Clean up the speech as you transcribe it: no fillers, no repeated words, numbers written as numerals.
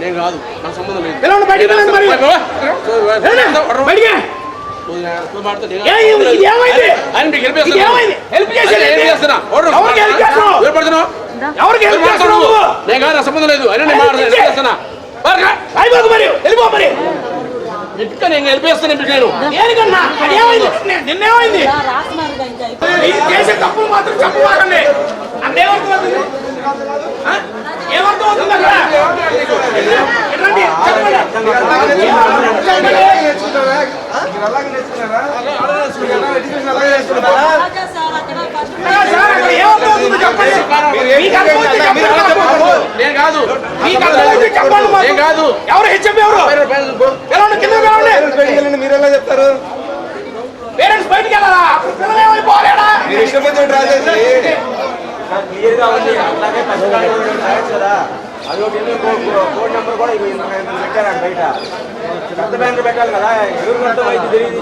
నేను కాదు, నాకు సంబంధం లేదు. పిలవండి బయటికి, పిలవండి మరి. బయటికి. ఇది ఏమైంది? ఇది ఏమైంది? హెల్ప్ చేసేది ఏంటి? ఎవరికి హెల్ప్ చేస్తున్నావు? ఎవరికి హెల్ప్ చేస్తున్నావు? నేను కాదు, నాకు సంబంధం లేదు. అయినా నేను చేస్తున్నా. అయిపోకు మరి, వెళ్ళిపో మరి. ఇంకా నేను హెల్ప్ చేస్తాను. నేను దేనికన్నా? అది ఏమైంది? నిన్నేమైంది? ఇది చేసే తప్పులు మాత్రం చెప్పమాకండి. అన్నేమవుతుంది? ఏమర్థం అవుతుంది అక్కడ? రండి, చెప్పండి. నేను కాదు, నేను కాదు. ఎవరు హెచ్ఎంపీ? ఎవరు? మీరు ఎలా చెప్తారు? పేరెంట్స్ బయటికి వెళ్ళాలా? పిల్లలు ఏమని పోలేడా? మీరు ఇష్టం వచ్చిన డ్రా చేసి అది ఒక కోడ్ నెంబర్ కూడా పెట్టారు బయట. పెద్ద బ్యాంకు పెట్టాలి కదా, ఎవరు మొత్తం అయితే తెలియదు.